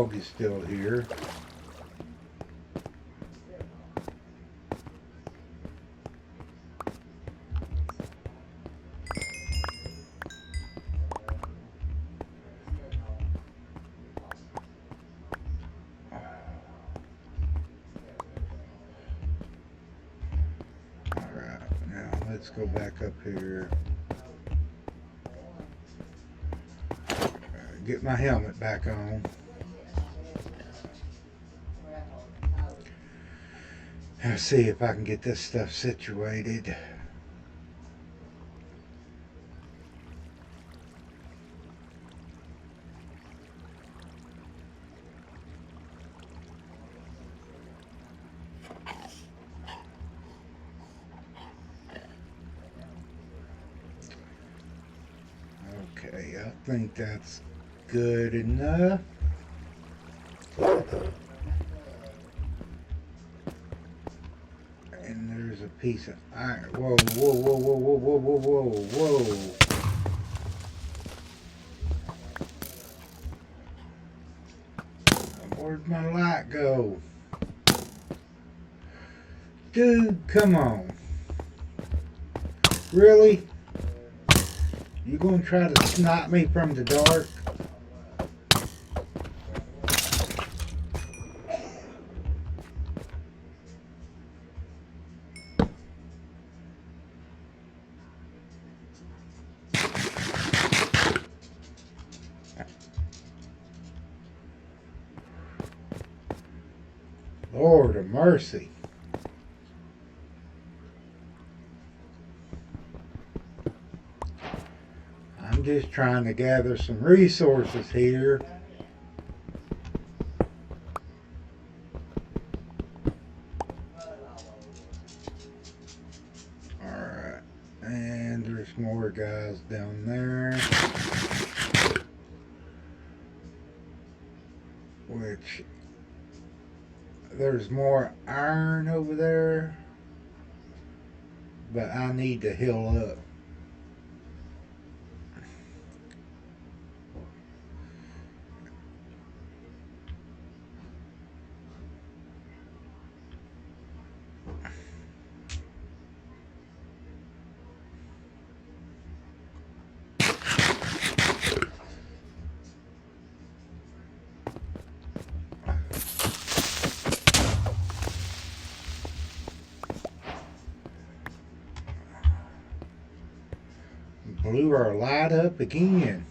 dog is still here. Alright, now let's go back up here. Get my helmet back on. I'll see if I can get this stuff situated. Okay, I think that's good enough. And there's a piece of iron. Whoa, whoa, whoa, whoa, whoa, whoa, whoa, whoa, whoa. Where'd my light go? Dude, come on. Really? You gonna try to snipe me from the dark? Lord of mercy. I'm just trying to gather some resources here. Alright. And there's more guys down there. Which there's more iron over there, but I need to heal up. Blew our light up again.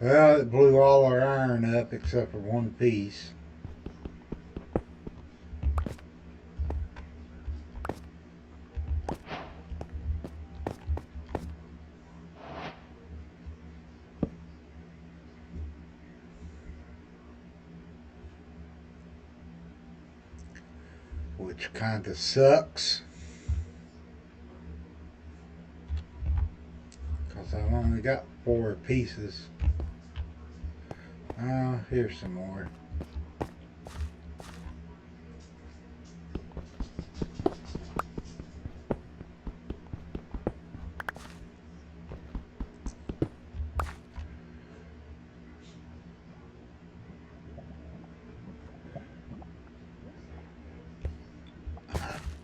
Well, it blew all our iron up except for one piece. Which kind of sucks. Because I've only got 4 pieces. Oh, here's some more.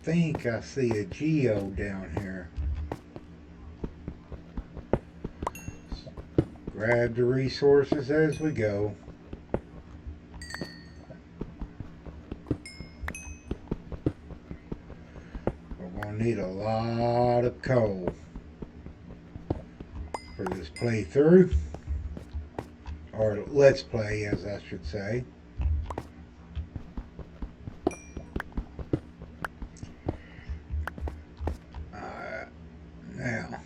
think I see a geo down here. Grab the resources as we go. We're going to need a lot of coal for this playthrough. Or let's play, as I should say. Now,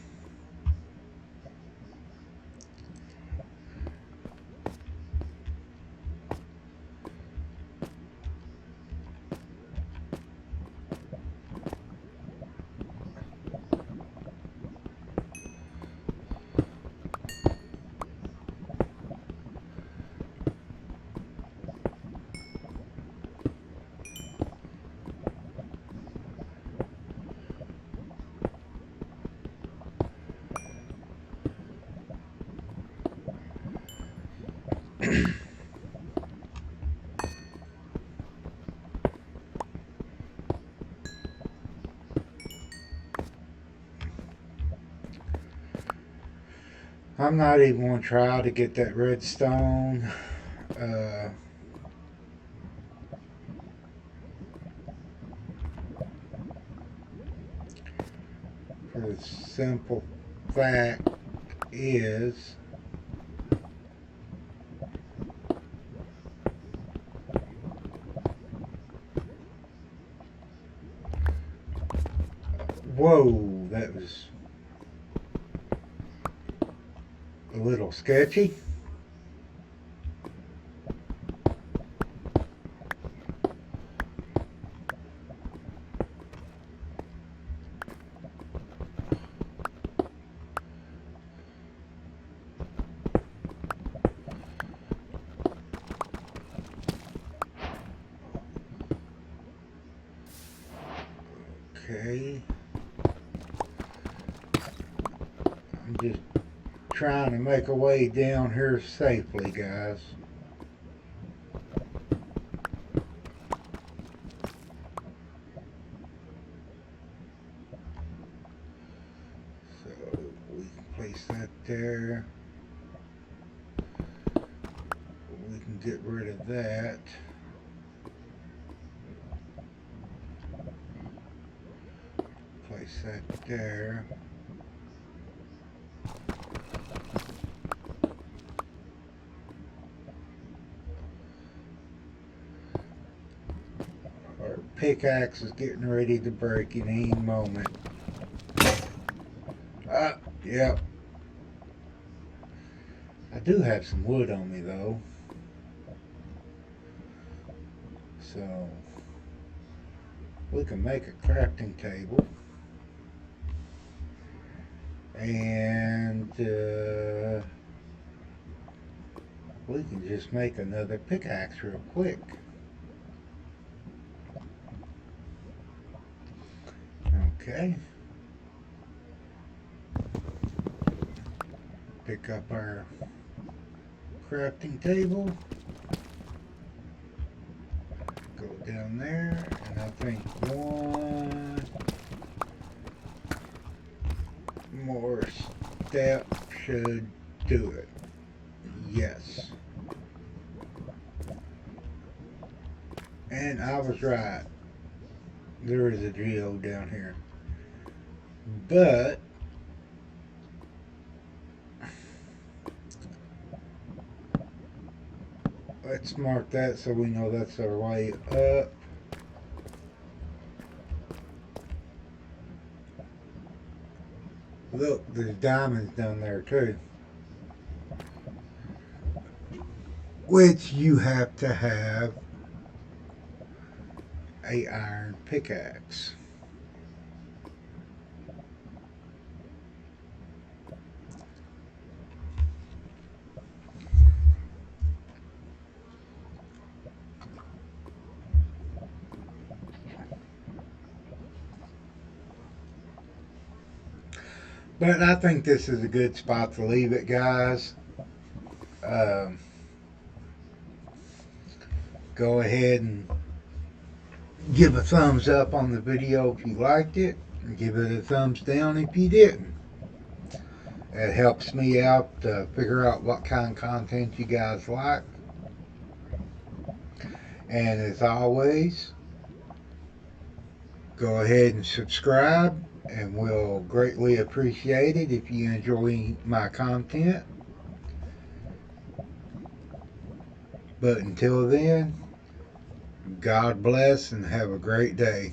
I'm not even going to try to get that redstone. For the simple fact is whoa, that was a little sketchy. Okay. I'm just trying to make a way down here safely, guys. So we can place that there. We can get rid of that. Place that there. Our pickaxe is getting ready to break in any moment. Yep. I do have some wood on me though. So we can make a crafting table. And we can just make another pickaxe real quick. Okay. Pick up our crafting table. Go down there, and I think one more step should do it. Yes. And I was right. There is a geode down here. But let's mark that so we know that's our way up. Look, there's diamonds down there too. Which you have to have a iron pickaxe. But I think this is a good spot to leave it, guys. Go ahead and Give a thumbs up on the video if you liked it, and give it a thumbs down if you didn't. It helps me out to figure out what kind of content you guys like. And as always, go ahead and subscribe, and we'll greatly appreciate it if you enjoy my content. But until then, God bless and have a great day.